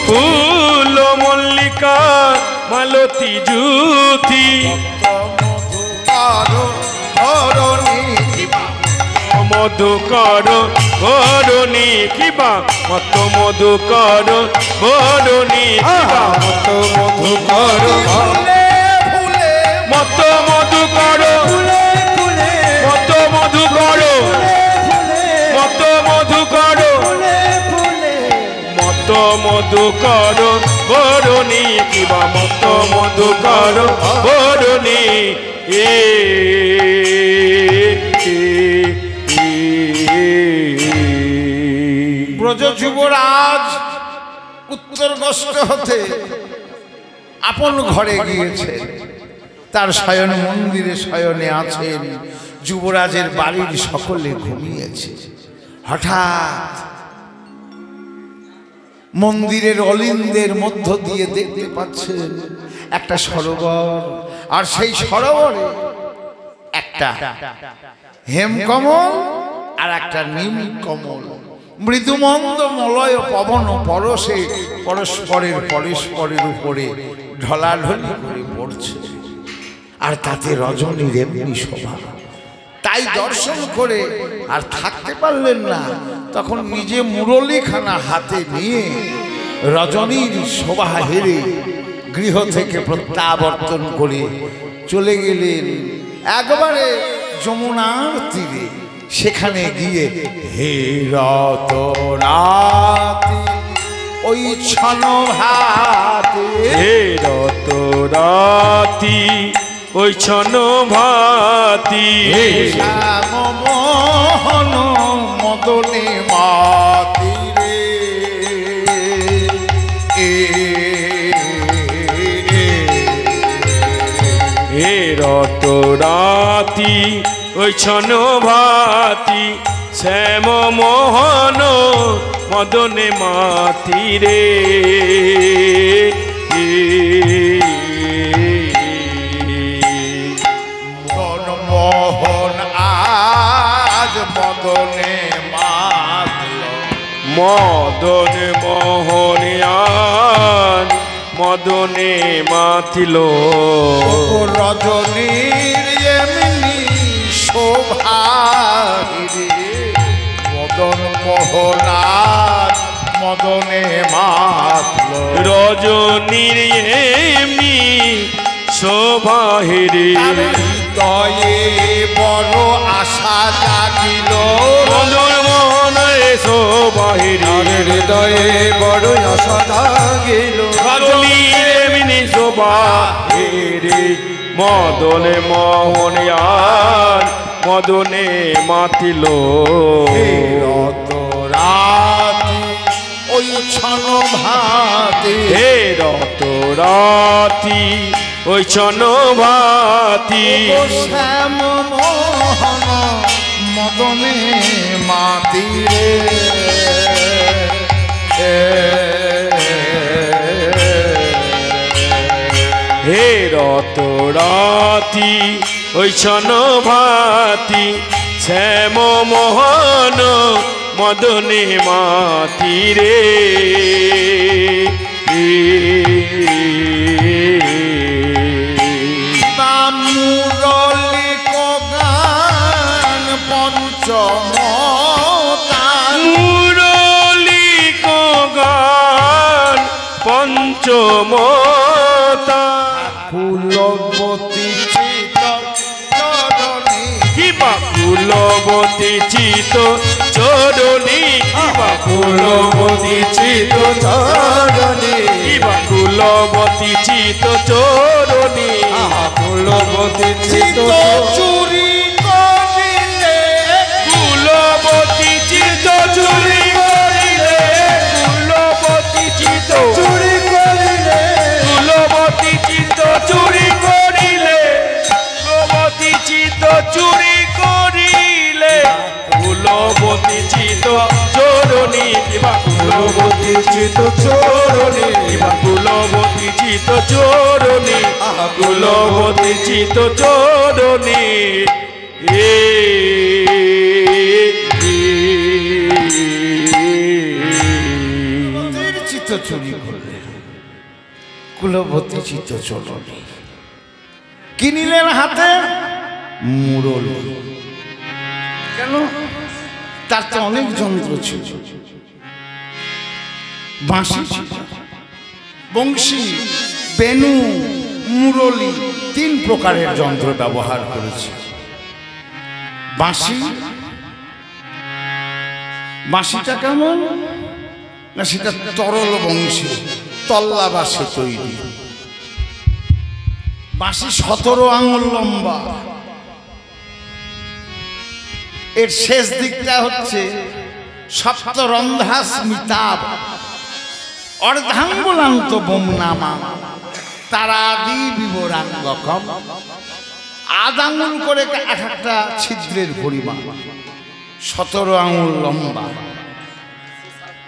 ফুল মল্লিকা মালতী জুথি মধুকর বরণী কিবা মত মধুকর বরণী কিবা মত মধুকর মত মধুকর মত মধুকর মত মধুকর মত মধুকর বরণী কিবা মত মধুকর বরণী ব্রজ যুবরাজ উত্তর গস্ত হতে আপন ঘরে গিয়েছে। তার শয়ন মন্দিরে শয়নে আছেন। যুবরাজের বাড়ির সকলে ঘুমিয়েছে। হঠাৎ মন্দিরের অলিন্দের মধ্য দিয়ে দেখতে পাচ্ছেন একটা সরোবর, আর সেই সরোবরে একটা হেমকমল আর একটা নীলকমল মৃদুমন্দ মলয় পবন পরশে পরস্পরের উপরে ঢলাঢলি করে পড়ছে, আর তাতে রজনীর এমনি শোভা। তাই দর্শন করে আর থাকতে পারলেন না। তখন নিজে মুরলীখানা হাতে নিয়ে রজনীর শোভা হেরে গৃহ থেকে প্রত্যাবর্তন করে চলে গেলেন একবারে যমুনার তীরে। সেখানে গিয়ে হে রতরাতি ওই ছন ভাতি, হে রতরাতি ওই ছন ভাতি, শ্যাম মোহন মদনে মাতি রে হে রতরাতি ওই ছন ভাতি, শ্যাম মোহন মদনে মাতি রে। মোহন আজ মদনে মাতল, মদন মোহন আজ মদনে মাতিল। রজনীর এমনি শোভা মদন মোহনার মদনে মাতল। রজনীর এমনি শোভা হেরে হৃদয়ে বড় আশা জাগিল, মদন মোহন শোভা হেরে হৃদয়ে বড় আশা জাগিল। রজনীর এমনি শোভা হেরে মদনে মোহন আর মদনে মাতিল। রতরাতি ওই ছন ভাতি, হে রতরাতি ওই ছন ভাতি, শ্যাম মোহন মদনে মাতি রে হে রতরাতি ওই ছন ভাতি, শ্যাম মোহন মদনে মাতি রে। মুরলী গান পঞ্চমতা, মুরলী গান পঞ্চমতা, ফুলবতী চিত চরণী কিবা ফুলবতী চিত চরণী, কিবা ফুলবতী চিত চরণী, কিবা ফুলবতী চিত চরণী, ফুলবতী চিত চুরি করিলে, ফুলবতী চিত চুরি করিলে, ফুলবতী চিত চুরি করিলে, ফুলবতী চিত চুরি করিলে, ফুলবতী চিত চুরি করিলে, ফুলবতী চিত চরণী, কিবা ফুলবতী চিত চরণী, কিবা ফুলবতী চিত চরণী, ফুলবতী চিত চরণী। চিত চিত্ত চুরি করলে, কুলবতী চিত্ত চলনি। কি নিলেন হাতে? মুরলী। কেন? তার তো অনেক যন্ত্র ছিল, বাঁশি ছিল, বংশী, বেনু, মুরলী, 3 প্রকারের যন্ত্র ব্যবহার করেছে। বাঁশি, বাঁশিটা কেমন না, সেটা তরল বংশী, তল্লা বাঁশে তৈরি। বাঁশি 17 আঙুল লম্বা, এর শেষ দিকটা হচ্ছে সপ্তরন্ধ্রা স্মিতাব, অর্ধাঙ্গুলান্ত বোমনামা, তারাদি বিবরাঙ্গকম, আদাঙ্গুল করে এক একটা ছিদ্রের পরিমাণ, 17 আঙুল লম্বা।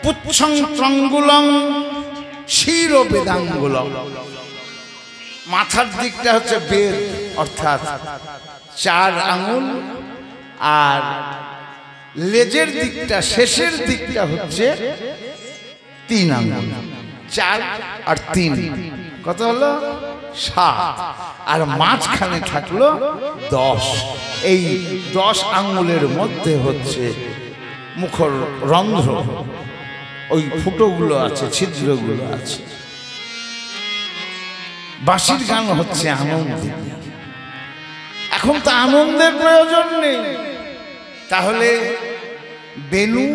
পুচ্ছং ত্রঙ্গুলং শির বেদাঙ্গুলং, মাথার দিকটা হচ্ছে বেদ অর্থাৎ 4 আঙুল, আর লেজের দিকটা শেষের দিকটা হচ্ছে 3 আঙুল। 4 আর 3 কত হলো? 7। আর মাঝখানে থাকলো 10। এই 10 আঙ্গুলের মধ্যে হচ্ছে মুখর রন্ধ্র, ওই ফুটোগুলো আছে, ছিদ্রগুলো আছে। বাঁশির গান হচ্ছে আনন্দ। এখন তো আনন্দের প্রয়োজন নেই, তাহলে বেনু,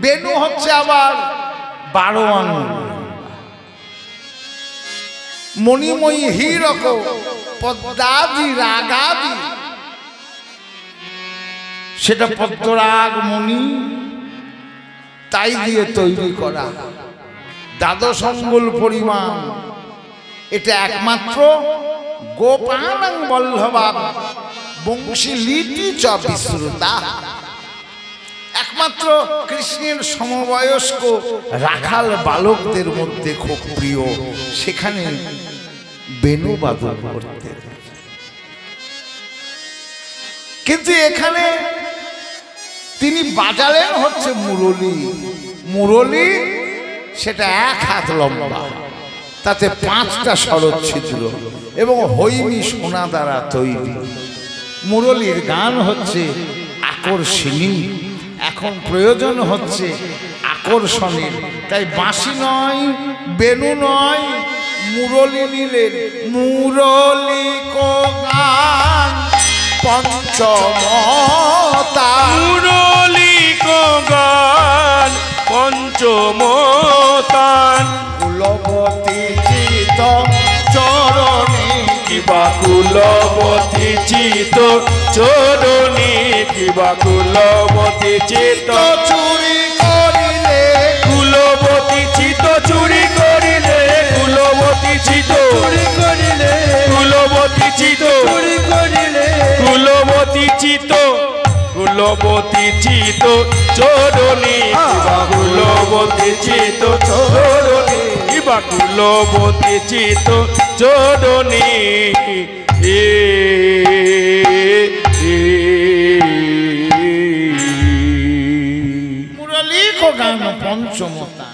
বেনু হচ্ছে আবার 12 আঙুল। মণিময়ী হীরক পদ্মাদি রাগাদি, সেটা পদ্মরাগ মণি, তাই দিয়ে তৈরি করা। 12 আঙ্গুল পরিমাণ। এটা একমাত্র গোপালং বল্লভা বংশী লিটি চ বিশ্রুতা, একমাত্র কৃষ্ণের সমবয়স্ক রাখাল বালকদের মধ্যে খুব প্রিয়, সেখানে বেনু বাদন করতে। কিন্তু এখানে তিনি বাজালেন হচ্ছে মুরলী। মুরলী সেটা 1 হাত লম্বা, তাতে 5টা শরৎ ছিদ্র এবং হৈমি সোনা দ্বারা তৈরি। মুরলীর গান হচ্ছে আকর্ষণী। এখন প্রয়োজন হচ্ছে আকর্ষণের, তাই বাঁশি নয়, বেনু নয়, মুরলী নিলেন। মুরলী কো গান পঞ্চমতা, মুরলী কো গান পঞ্চমতান, কুলবতী চিত চরণে কিবা কুলবতী চিত চরণী, কিবা কুলবতী চিত চুরি করিলে, কুলবতী চিত চুরি করিলে, কুলবতী চিত চুরি করিলে, কুলবতী চিত চুরি করিলে, কুলবতী চিত, কুলবতী চিত চরণী, কিবা কুলবতী চিত চরণী, কিবা কুলবতী চিত চরণী। মুরলী কো গান পঞ্চমতা।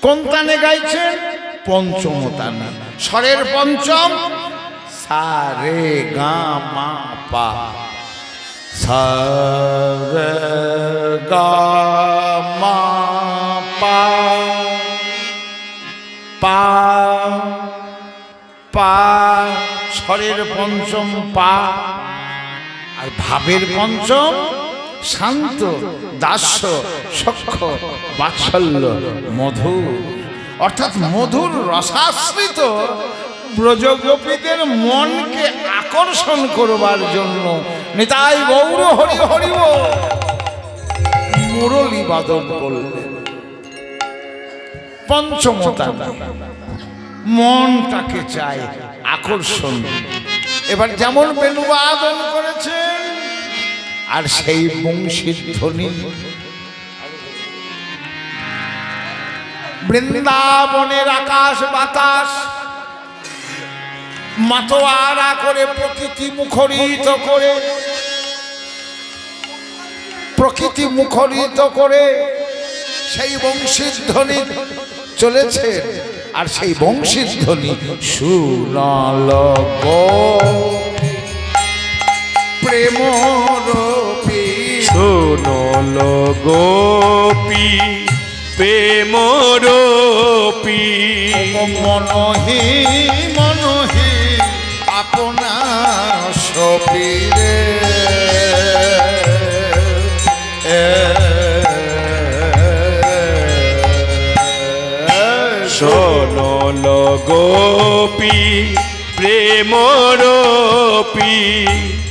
কোন তানে গাইছেন? পঞ্চমতান। স্বরের পঞ্চম, সা রে গা মা পা, সা রে গা মা পা, পা পা, স্বরের পঞ্চম পা। আর ভাবের পঞ্চম শান্ত, দাস্য, সখ্য, বাৎসল্য, মধুর, অর্থাৎ মধুর রসাশ্রিত ব্রজগোপীদের মনকে আকর্ষণ করবার জন্য নিতাই গৌর হরি হরি মুরলী বাদন করলেন। পঞ্চমতা, মনটাকে চায় আকর্ষণ। এবার যেমন বেনু বাদন করেছেন, আর সেই বংশীর ধ্বনি বৃন্দাবনের আকাশ বাতাস মাতোয়ারা করে, প্রকৃতি মুখরিত করে, প্রকৃতি মুখরিত করে সেই বংশীর ধ্বনি চলেছে আর সেই বংশীর ধ্বনি শুনল গো প্রেম রূপী শুনল গোপী প্রেম রূপী মনহি মনহি আপনার সপীরে শুনল গোপী প্রেম রূপী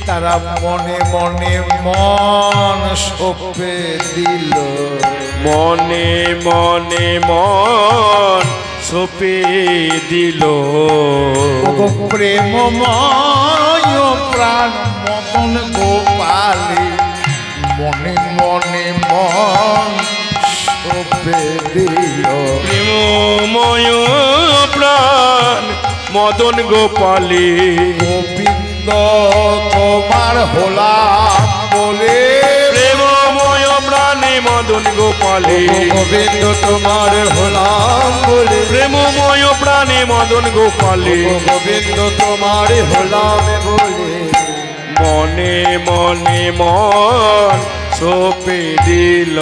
তারা মনে মনে মন সপে দিল মনে মনে মন সপে দিল প্রেমময় প্রাণ মদন গোপালী মনে মনে মন সপে দিল প্রেমময় প্রাণ মদন গোপালী গোবিন্দ তোমার হলাম বলে প্রেমময় প্রাণে মদন গোপালী গোবিন্দ তোমার হলাম বলে প্রেমময় প্রাণে মদন গোপালী গোবিন্দ তোমার হলাম বলে মনে মনে মন সপে দিল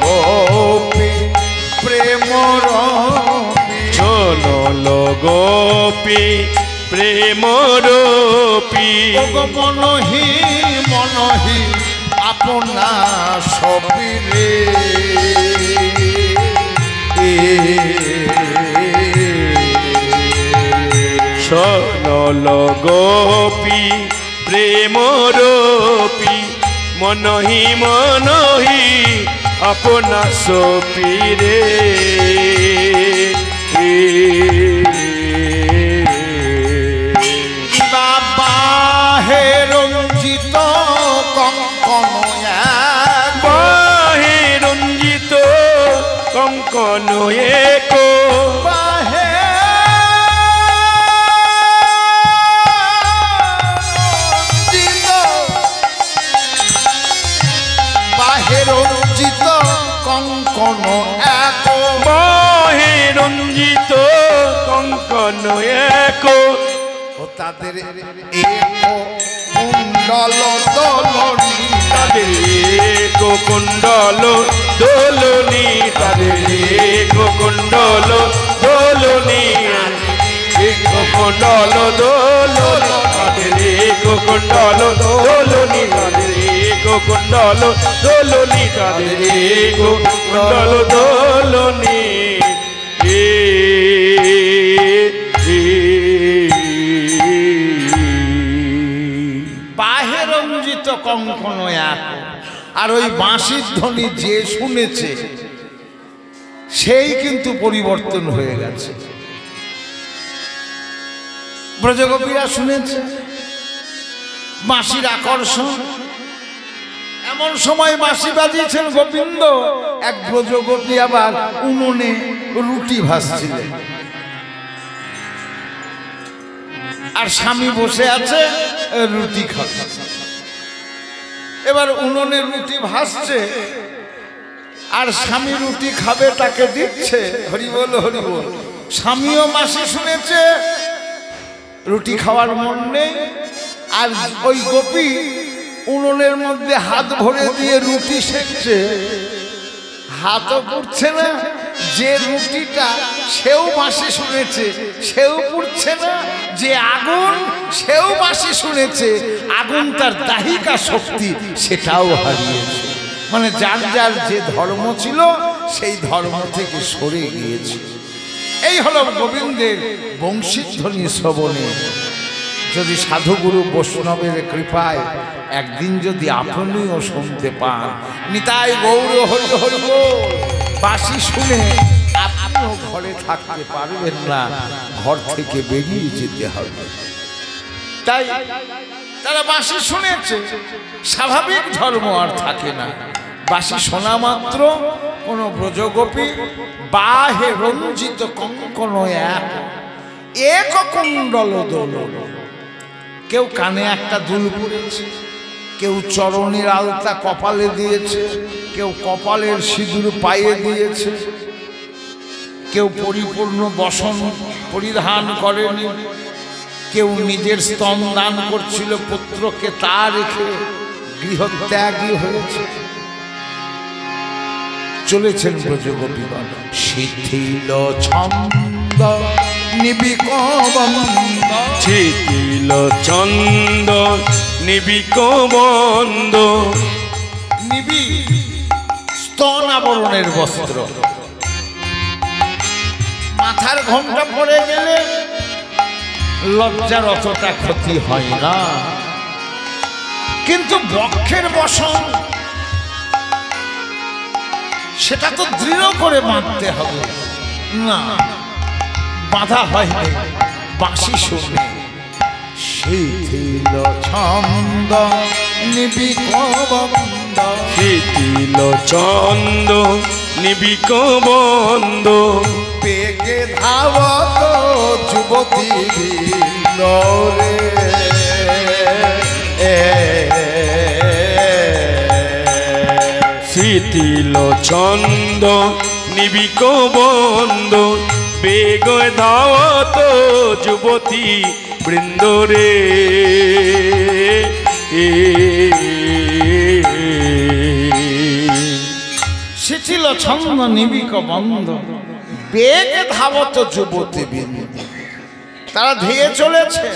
গোপী প্রেম শুনল গোপী প্রেম রূপী মনহি মনহি আপনা সপিরে শুনল গোপী প্রেম রূপী মনহি মনহি আপনা সপীরে বাবা হে রঞ্জিত কঙ্কন বাহে রঞ্জিত কঙ্কন এক বাহে বাহে রঞ্জিত কঙ্কন এক বাহে রঞ্জিত কঙ্কন এক ও তাদের কুণ্ডল দলনি তাদের এক কুণ্ডল দোলনি তাদের এক কুণ্ডল দোলনি এক কুণ্ডল দোলনি তাদের এক কুণ্ডল দোলনি তাদের এক কুণ্ডল দোলনি তাদের এক কুণ্ডল দোলনি বাহে রঞ্জিত কঙ্কন এক আর ওই বাঁশির ধ্বনি যে শুনেছে সেই কিন্তু পরিবর্তন হয়ে গেছে ব্রজগোপীরা শুনেছে বাঁশির আকর্ষণ এমন সময় বাঁশি বাজিয়েছেন গোবিন্দ এক ব্রজগোপী আবার উনুনে রুটি ভাজছিলেন আর স্বামী বসে আছে রুটি খাচ্ছে এবার উনুনে রুটি ভাজছে আর স্বামী রুটি খাবে তাকে দিচ্ছে হরি বল হরি বল স্বামীও বাঁশি শুনেছে রুটি খাওয়ার মন নেই আর ওই গোপী উনুনের মধ্যে হাত ভরে দিয়ে রুটি সেকছে হাতও পুড়ছে না যে রুটিটা সেও বাঁশি শুনেছে সেও পুড়ছে না যে আগুন সেও বাঁশি শুনেছে আগুন তার দাহিকা শক্তি সেটাও হারিয়েছে মানে যার যার যে ধর্ম ছিল সেই ধর্ম থেকে সরে গিয়েছে এই হলো গোবিন্দের বংশীধ্বনি শ্রবণে যদি সাধুগুরু বৈষ্ণবের কৃপায় একদিন যদি আপনিও শুনতে পান নিতাই গৌর হরি হরি বাঁশি শুনে আপনিও ঘরে থাকতে পারবেন না ঘর থেকে বেরিয়ে যেতে হবে তাই তারা বাঁশি শুনেছে স্বাভাবিক ধর্ম আর থাকে না বাঁশি শোনা মাত্র কোনো ব্রজগোপী বাহে রঞ্জিত কঙ্কন এক কুণ্ডল দোলন কেউ কানে একটা দুল পড়েছে কেউ চরণের আলতা কপালে দিয়েছে কেউ কপালের সিঁদুর পায়ে দিয়েছে কেউ পরিপূর্ণ বসন পরিধান করেনি, কেউ নিজের স্তন দান করছিল পুত্রকে, তা রেখে গৃহত্যাগী হয়েছে, চলেছেন ব্রজগোপীগণ। শিথিল ছন্দ নিবিক বন্দ, শিথিল ছন্দ নিবিক বন্দ, নিবি স্তন আবরণের বস্ত্র, মাথার ঘোমটা পড়ে গেলে লজ্জার অতটা ক্ষতি হয় না, কিন্তু বক্ষের বসন সেটা তো দৃঢ় করে বাঁধতে হবে না, বাঁধা হয় নাই, বাঁশি শুনে। শিথিল ছন্দ নিবিক বন্দ, শিথিল ছন্দ নিবিক বন্দ, বেগে ধাবত যুবতী বৃন্দ রে, শিথিল ছন্দ নিবিক বন্দ, বেগ ধাওত যুবতী বৃন্দ রে। শিথিল ছন্দ নিবিক বন্দ, বেগে ধাবত যুবতী বৃন্দ, তারা ধেয়ে চলেছে,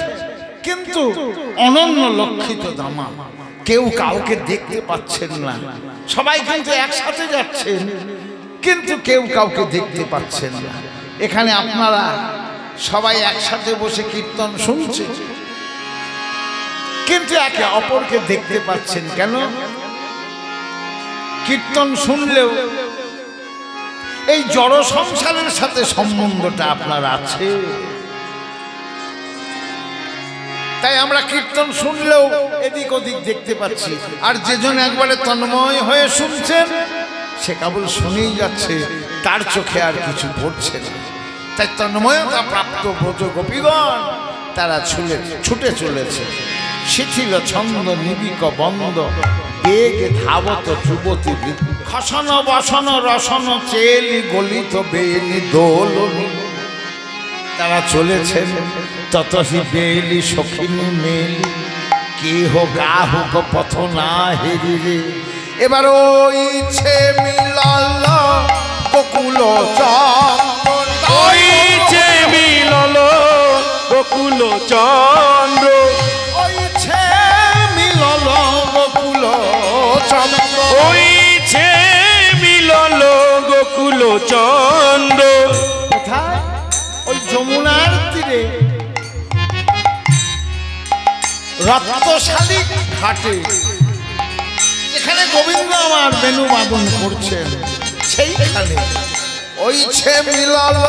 কিন্তু অনন্য লক্ষিত দামা, কেউ কাউকে দেখতে পাচ্ছেন না। সবাই কিন্তু একসাথে যাচ্ছেন, কিন্তু কেউ কাউকে দেখতে পাচ্ছেন না। এখানে আপনারা সবাই একসাথে বসে কীর্তন শুনছেন, কিন্তু একে অপরকে দেখতে পাচ্ছেন কেন? কীর্তন শুনলেও এই জড় সংসারের সাথে সম্বন্ধটা আপনার আছে, তাই আমরা কীর্তন শুনলেও এদিক ওদিক দেখতে পাচ্ছি। আর যেজন একবারে তন্ময় হয়ে শুনছেন, সে কেবল শুনেই যাচ্ছে, তার চোখে আর কিছু পড়ছে না। তাই তন্ময়তা প্রাপ্ত ব্রজগোপীগণ তারা ছুটে চলেছে। শিথিল ছন্দ নিবিক বন্দ, বেগ ধাবত যুবতী বৃন্দ, খসন বসন রসন চেলি গলিত বেলি দোলনি, তারা চলেছেন ততহি বেলি সখিনী মেলি, কে হোক গাহুক পথ না হেরি রে। এবার ওই ইচ্ছে মিলাল গোকুল চন্দ্র, ওই যে মিলল গোকুল চন্দ্র, ওই ইচ্ছে মিলল গোকুল চন্দ্র, ওই যে মিলল গোকুল চন্দ্র। কোথায়? ওই যমুনার তীরে রক্তশালী ঘাটে, যেখানে গোবিন্দ আমার বেণু বাদন করছেন, সেইখানে ওই ছে মিলল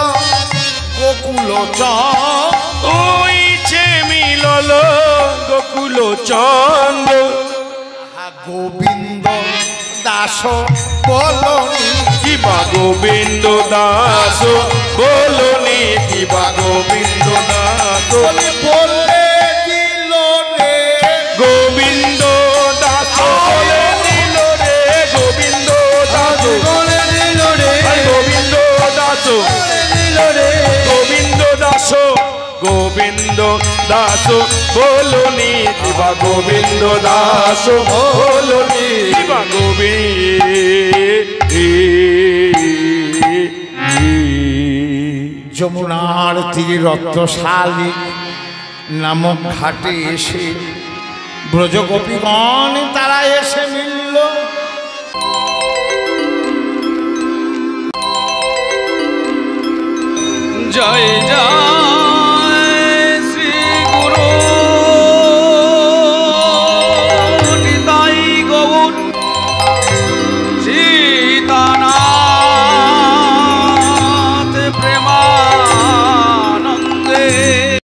গোকুল চন্দ্র, ওই যে মিলল গোকুল চন্দ্র। গোবিন্দ দাস বলনি, কিবা গোবিন্দ দাস বলনি, কিবা গোবিন্দ দাস বলে দিল রে, গোবিন্দ দাস বলে দিল রে, গোবিন্দ দাস বলে দিল রে, গোবিন্দ দাস বলে দিল রে, গোবিন্দ দাস, গোবিন্দ দাস বলনি, কিবা গোবিন্দ দাস বলনি, কিবা যমুনার তীরে রক্তশালী নামক ঘাটে এসে ব্রজগোপীগণ তারা এসে মিলল। জয় জয়